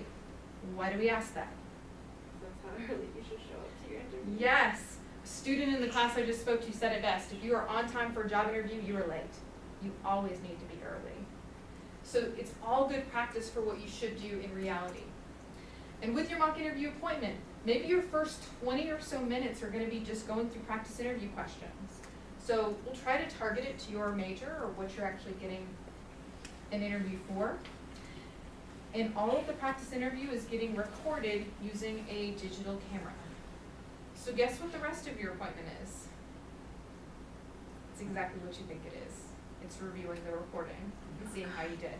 Why do we ask that? That's how early you should show up to your interview. Yes. A student in the class I just spoke to said it best. If you are on time for a job interview, you are late. You always need to be early. So it's all good practice for what you should do in reality. And with your mock interview appointment, maybe your first 20 or so minutes are going to be just going through practice interview questions. So we'll try to target it to your major or what you're actually getting an interview for. And all of the practice interview is getting recorded using a digital camera. So guess what the rest of your appointment is? It's exactly what you think it is. It's reviewing the recording and seeing how you did.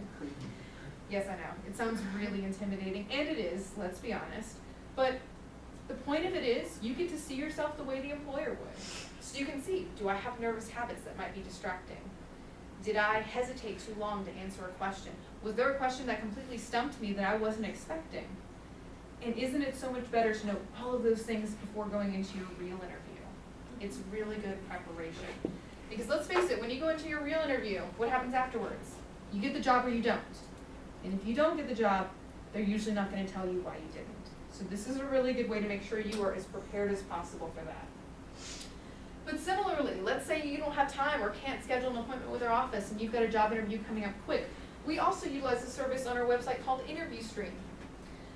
Yes, I know. It sounds really intimidating, and it is, let's be honest. But the point of it is, you get to see yourself the way the employer would. So you can see, do I have nervous habits that might be distracting? Did I hesitate too long to answer a question? Was there a question that completely stumped me that I wasn't expecting? And isn't it so much better to know all of those things before going into your real interview? It's really good preparation. Because let's face it, when you go into your real interview, what happens afterwards? You get the job or you don't. And if you don't get the job, they're usually not going to tell you why you didn't. So this is a really good way to make sure you are as prepared as possible for that. But similarly, let's say you don't have time or can't schedule an appointment with our office and you've got a job interview coming up quick. We also utilize a service on our website called Interview Stream.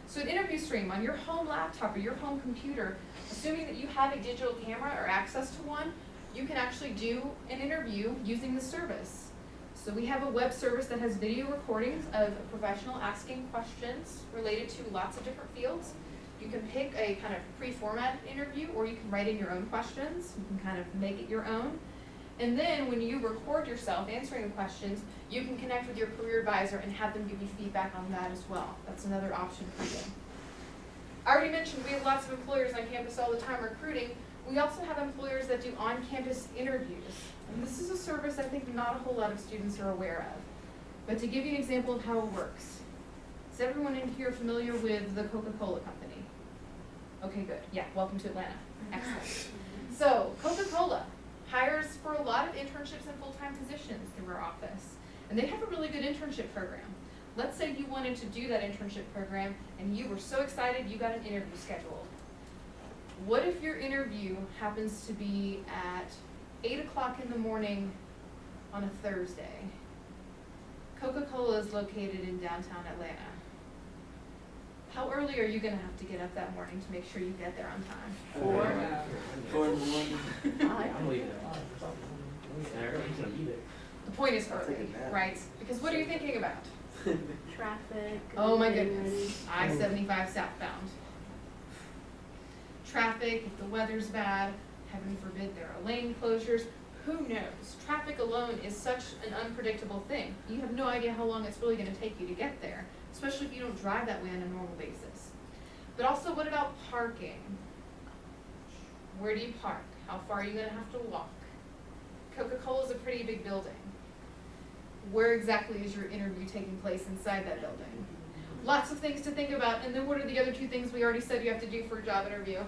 So at Interview Stream, on your home laptop or your home computer, assuming that you have a digital camera or access to one, you can actually do an interview using the service. So we have a web service that has video recordings of a professional asking questions related to lots of different fields. You can pick a kind of pre-formatted interview, or you can write in your own questions. You can kind of make it your own. And then when you record yourself answering the questions, you can connect with your career advisor and have them give you feedback on that as well. That's another option for you. I already mentioned we have lots of employers on campus all the time recruiting. We also have employers that do on-campus interviews. And this is a service I think not a whole lot of students are aware of. But to give you an example of how it works, is everyone in here familiar with the Coca-Cola company? Okay, good. Yeah, welcome to Atlanta. Excellent. So Coca-Cola hires for a lot of internships and full-time positions through our office. And they have a really good internship program. Let's say you wanted to do that internship program and you were so excited you got an interview scheduled. What if your interview happens to be at 8 o'clock in the morning on a Thursday? Coca-Cola is located in downtown Atlanta. How early are you going to have to get up that morning to make sure you get there on time? 4 in the morning. I'm leaving it on. The point is early, right? Because what are you thinking about? Traffic. Oh my getting goodness, I-75 southbound. Traffic, if the weather's bad, heaven forbid there are lane closures, who knows? Traffic alone is such an unpredictable thing. You have no idea how long it's really going to take you to get there, especially if you don't drive that way on a normal basis. But also, what about parking? Where do you park? How far are you going to have to walk? Coca-Cola is a pretty big building. Where exactly is your interview taking place inside that building? Lots of things to think about. And then what are the other two things we already said you have to do for a job interview?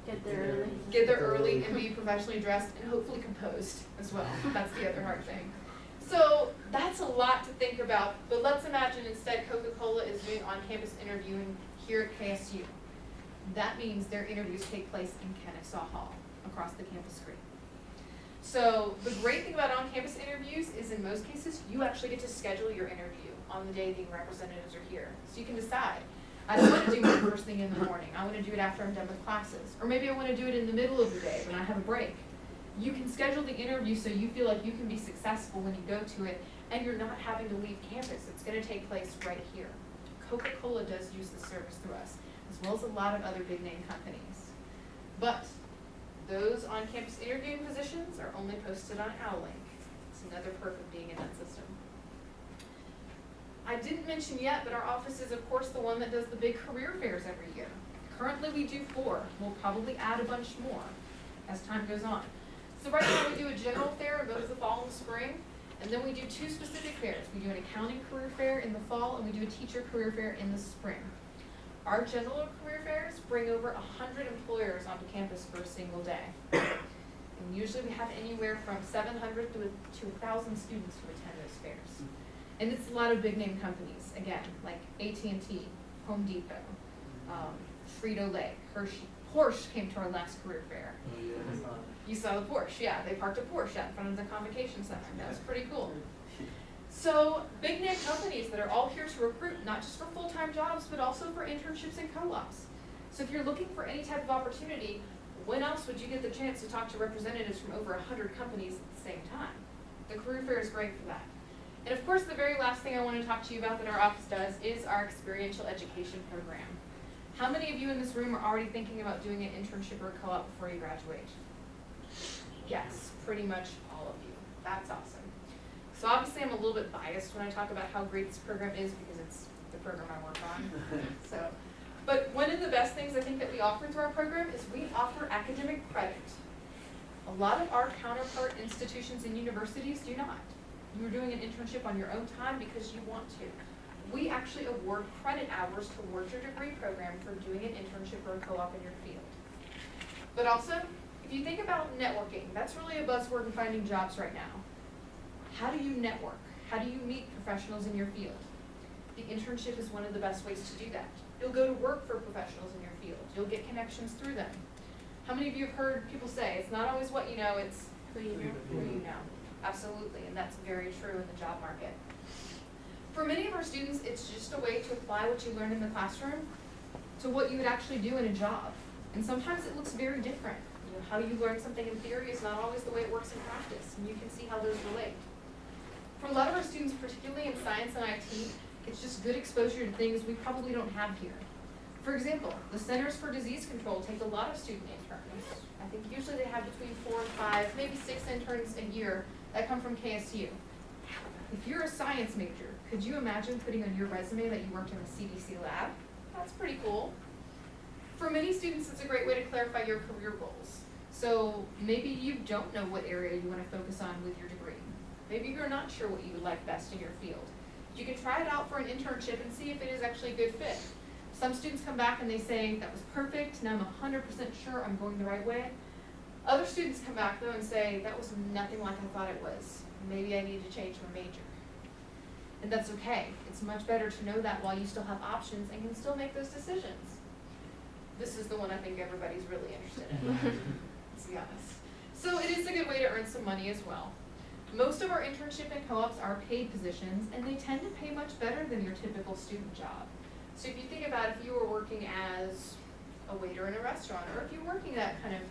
Get there early. Get there early and be professionally dressed and hopefully composed as well. That's the other hard thing. So that's a lot to think about, but let's imagine instead Coca-Cola is doing on-campus interviewing here at KSU. That means their interviews take place in Kennesaw Hall across the campus screen. So the great thing about on-campus interviews is in most cases, you actually get to schedule your interview on the day the representatives are here. So you can decide, I don't want to do it first thing in the morning. I want to do it after I'm done with classes. Or maybe I want to do it in the middle of the day when I have a break. You can schedule the interview so you feel like you can be successful when you go to it and you're not having to leave campus. It's going to take place right here. Coca-Cola does use this service through us, as well as a lot of other big name companies. But those on-campus interviewing positions are only posted on Owlink. It's another perk of being in that system. I didn't mention yet, but our office is, of course, the one that does the big career fairs every year. Currently, we do 4. We'll probably add a bunch more as time goes on. So right now, we do a general fair in both the fall and the spring, and then we do 2 specific fairs. We do an accounting career fair in the fall, and we do a teacher career fair in the spring. Our general career fairs bring over 100 employers onto campus for a single day. And usually we have anywhere from 700 to 1,000 students who attend those fairs. And it's a lot of big name companies, again, like AT&T, Home Depot, Frito-Lay, Hershey. Porsche came to our last career fair. Oh, yeah, I saw that. You saw the Porsche, yeah, they parked a Porsche out in front of the convocation center. That was pretty cool. So big name companies that are all here to recruit, not just for full-time jobs, but also for internships and co-ops. So if you're looking for any type of opportunity, when else would you get the chance to talk to representatives from over 100 companies at the same time? The career fair is great for that. And of course, the very last thing I want to talk to you about that our office does is our experiential education program. How many of you in this room are already thinking about doing an internship or co-op before you graduate? Yes, pretty much all of you. That's awesome. So obviously I'm a little bit biased when I talk about how great this program is because it's the program I work on. But one of the best things I think that we offer through our program is we offer academic credit. A lot of our counterpart institutions and universities do not. You're doing an internship on your own time because you want to. We actually award credit hours towards your degree program for doing an internship or a co-op in your field. But also, if you think about networking, that's really a buzzword in finding jobs right now. How do you network? How do you meet professionals in your field? The internship is one of the best ways to do that. You'll go to work for professionals in your field. You'll get connections through them. How many of you have heard people say, it's not always what you know, it's Who you know. who you know? Absolutely, and that's very true in the job market. For many of our students, it's just a way to apply what you learned in the classroom to what you would actually do in a job. And sometimes it looks very different. You know, how you learn something in theory is not always the way it works in practice, and you can see how those relate. For a lot of our students, particularly in science and IT, it's just good exposure to things we probably don't have here. For example, the Centers for Disease Control take a lot of student interns. I think usually they have between 4 and 5, maybe 6 interns a year that come from KSU. If you're a science major, could you imagine putting on your resume that you worked in a CDC lab? That's pretty cool. For many students, it's a great way to clarify your career goals. So maybe you don't know what area you want to focus on with your degree. Maybe you're not sure what you would like best in your field. You can try it out for an internship and see if it is actually a good fit. Some students come back and they say, that was perfect, now I'm 100% sure I'm going the right way. Other students come back though and say, that was nothing like I thought it was. Maybe I need to change my major. And that's okay. It's much better to know that while you still have options and can still make those decisions. This is the one I think everybody's really interested in, let's be honest. So it is a good way to earn some money as well. Most of our internship and co-ops are paid positions, and they tend to pay much better than your typical student job. So if you think about if you were working as a waiter in a restaurant, or if you're working that kind of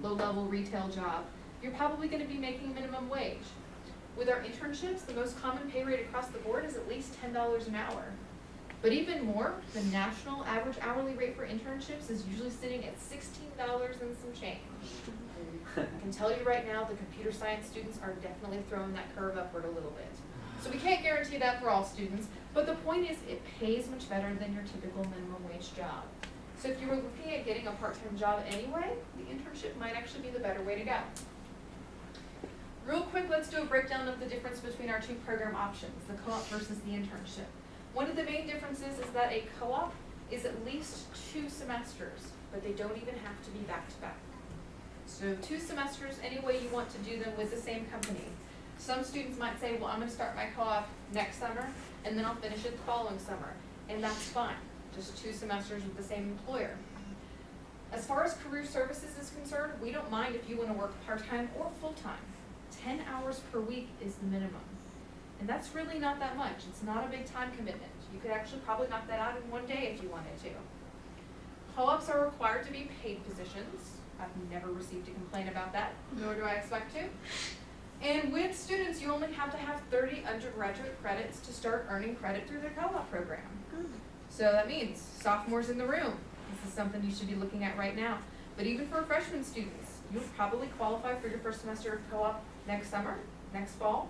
low-level retail job, you're probably going to be making minimum wage. With our internships, the most common pay rate across the board is at least $10 an hour. But even more, the national average hourly rate for internships is usually sitting at $16 and some change. I can tell you right now, the computer science students are definitely throwing that curve upward a little bit. So we can't guarantee that for all students, but the point is it pays much better than your typical minimum wage job. So if you were looking at getting a part-time job anyway, the internship might actually be the better way to go. Real quick, let's do a breakdown of the difference between our two program options, the co-op versus the internship. One of the main differences is that a co-op is at least 2 semesters, but they don't even have to be back-to-back. So 2 semesters any way you want to do them with the same company. Some students might say, well, I'm going to start my co-op next summer, and then I'll finish it the following summer. And that's fine, just 2 semesters with the same employer. As far as career services is concerned, we don't mind if you want to work part-time or full-time. 10 hours per week is the minimum. And that's really not that much. It's not a big time commitment. You could actually probably knock that out in one day if you wanted to. Co-ops are required to be paid positions. I've never received a complaint about that, nor do I expect to. And with students, you only have to have 30 undergraduate credits to start earning credit through the co-op program. So that means sophomores in the room. This is something you should be looking at right now. But even for freshman students, you'll probably qualify for your first semester of co-op next summer, next fall.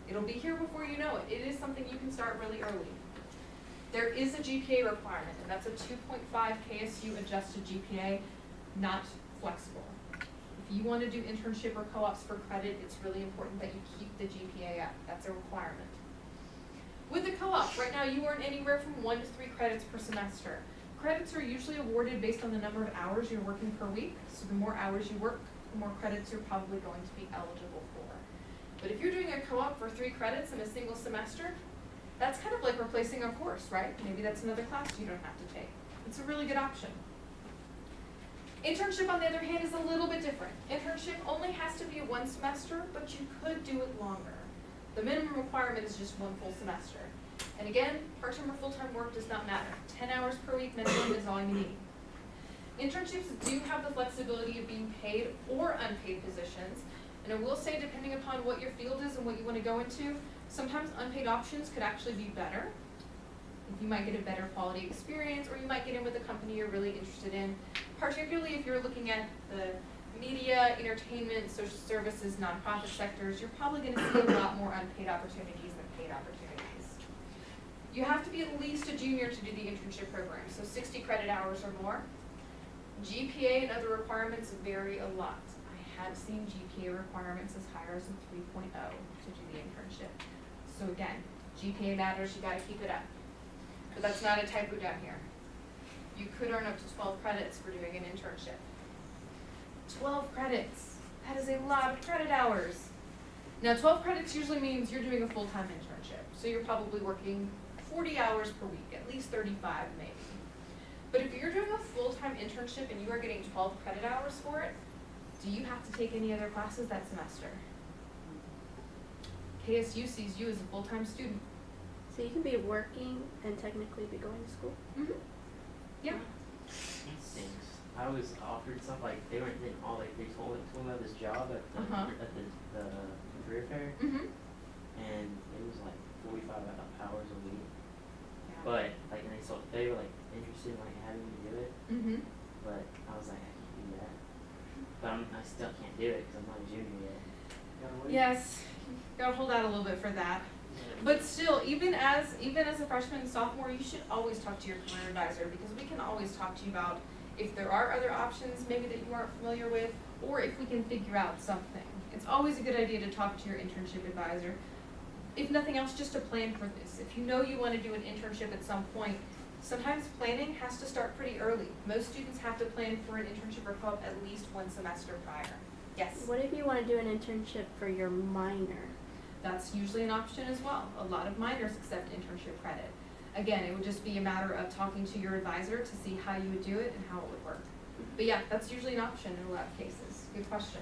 It'll be here before you know it. It is something you can start really early. There is a GPA requirement, and that's a 2.5 KSU adjusted GPA, not flexible. If you want to do internship or co-ops for credit, it's really important that you keep the GPA up. That's a requirement. With the co-op, right now you earn anywhere from 1 to 3 credits per semester. Credits are usually awarded based on the number of hours you're working per week, so the more hours you work, the more credits you're probably going to be eligible for. But if you're doing a co-op for 3 credits in a single semester, that's kind of like replacing a course, right? Maybe that's another class you don't have to take. It's a really good option. Internship, on the other hand, is a little bit different. Internship only has to be 1 semester, but you could do it longer. The minimum requirement is just 1 full semester. And again, part-time or full-time work does not matter. 10 hours per week minimum is all you need. Internships do have the flexibility of being paid or unpaid positions. And I will say, depending upon what your field is and what you want to go into, sometimes unpaid options could actually be better. You might get a better quality experience, or you might get in with a company you're really interested in, particularly if you're looking at the media, entertainment, social services, nonprofit sectors. You're probably going to see a lot more unpaid opportunities than paid opportunities. You have to be at least a junior to do the internship program, so 60 credit hours or more. GPA and other requirements vary a lot. I have seen GPA requirements as high as a 3.0 to do the internship. So again, GPA matters, you gotta keep it up. But that's not a typo down here. You could earn up to 12 credits for doing an internship. 12 credits, that is a lot of credit hours. Now 12 credits usually means you're doing a full-time internship. So you're probably working 40 hours per week, at least 35 maybe. But if you're doing a full-time internship and you are getting 12 credit hours for it, do you have to take any other classes that semester? KSU sees you as a full-time student. So you can be working and technically be going to school? Mm-hmm. Yeah. That stinks. I was offered stuff like they told me about this job at the career fair, Mm-hmm. and it was like 45 hours a week. Yeah. But like, and they were like interested in like having me do it, Mm-hmm. but I was like, I can't do that. But I still can't do it because I'm not a junior yet. Yes, gotta hold out a little bit for that. But still, even as a freshman and sophomore, you should always talk to your career advisor, because we can always talk to you about if there are other options maybe that you aren't familiar with, or if we can figure out something. It's always a good idea to talk to your internship advisor. If nothing else, just to plan for this. If you know you want to do an internship at some point, sometimes planning has to start pretty early. Most students have to plan for an internship or co-op at least 1 semester prior. Yes? What if you want to do an internship for your minor? That's usually an option as well. A lot of minors accept internship credit. Again, it would just be a matter of talking to your advisor to see how you would do it and how it would work. But yeah, that's usually an option in a lot of cases. Good question.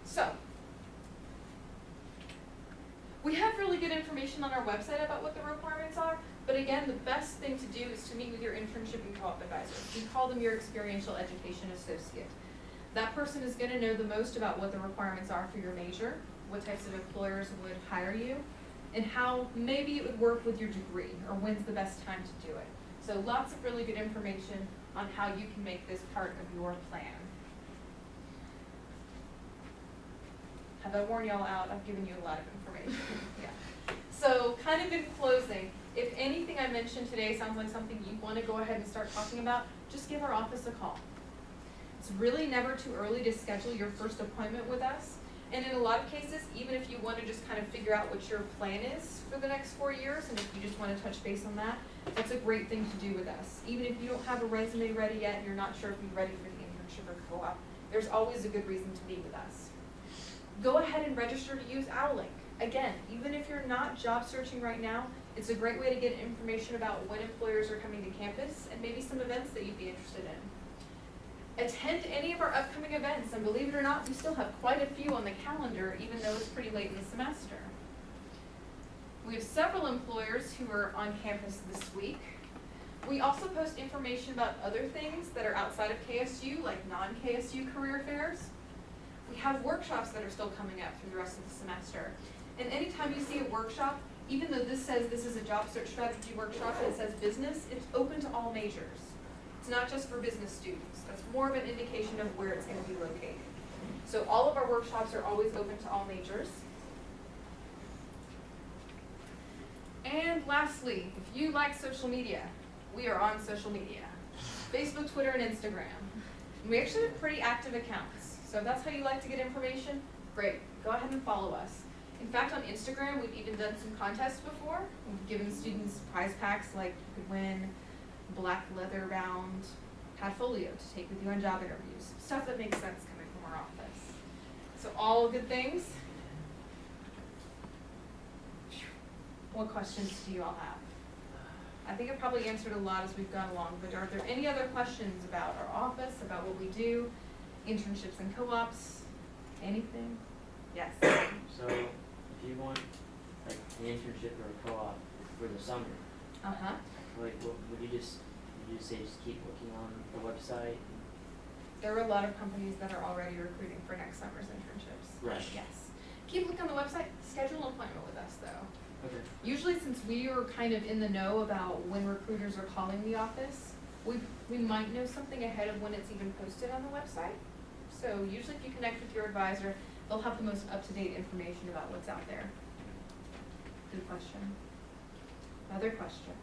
So, we have really good information on our website about what the requirements are, but again, the best thing to do is to meet with your internship and co-op advisor. We call them your Experiential Education Associate. That person is going to know the most about what the requirements are for your major, what types of employers would hire you, and how maybe it would work with your degree, or when's the best time to do it. So lots of really good information on how you can make this part of your plan. Have I worn y'all out? I've given you a lot of information. Yeah. So kind of in closing, if anything I mentioned today sounds like something you want to go ahead and start talking about, just give our office a call. It's really never too early to schedule your first appointment with us. And in a lot of cases, even if you want to just kind of figure out what your plan is for the next 4 years, and if you just want to touch base on that, that's a great thing to do with us. Even if you don't have a resume ready yet and you're not sure if you're ready for the internship or co-op, there's always a good reason to meet with us. Go ahead and register to use OwlLink. Again, even if you're not job searching right now, it's a great way to get information about when employers are coming to campus and maybe some events that you'd be interested in. Attend any of our upcoming events, and believe it or not, we still have quite a few on the calendar, even though it's pretty late in the semester. We have several employers who are on campus this week. We also post information about other things that are outside of KSU, like non-KSU career fairs. We have workshops that are still coming up through the rest of the semester. And anytime you see a workshop, even though this says this is a job search strategy workshop and it says business, it's open to all majors. It's not just for business students. That's more of an indication of where it's going to be located. So all of our workshops are always open to all majors. And lastly, if you like social media, we are on social media. Facebook, Twitter, and Instagram. And we actually have pretty active accounts. So if that's how you like to get information, great. Go ahead and follow us. In fact, on Instagram, we've even done some contests before. We've given students prize packs, like you could win black leather bound portfolio to take with you on job interviews. Stuff that makes sense coming from our office. So all good things. What questions do you all have? I think I probably answered a lot as we've gone along, but are there any other questions about our office, about what we do, internships and co-ops, anything? Yes. So if you want like an internship or a co-op for the summer, Uh-huh. like what, would you just say just keep looking on the website? There are a lot of companies that are already recruiting for next summer's internships. Right. Yes. Keep looking on the website, schedule an appointment with us though. Okay. Usually since we are kind of in the know about when recruiters are calling the office, we might know something ahead of when it's even posted on the website. So usually if you connect with your advisor, they'll have the most up-to-date information about what's out there. Good question. Other questions?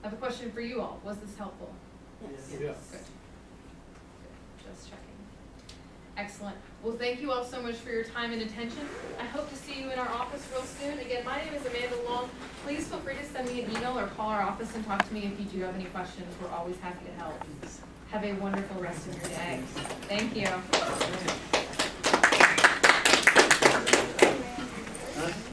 I have a question for you all. Was this helpful? Yes. Yeah. Good. Good. Just checking. Excellent. Well, thank you all so much for your time and attention. I hope to see you in our office real soon. Again, my name is Amanda Long. Please feel free to send me an email or call our office and talk to me if you do have any questions. We're always happy to help. Have a wonderful rest of your day. Thank you.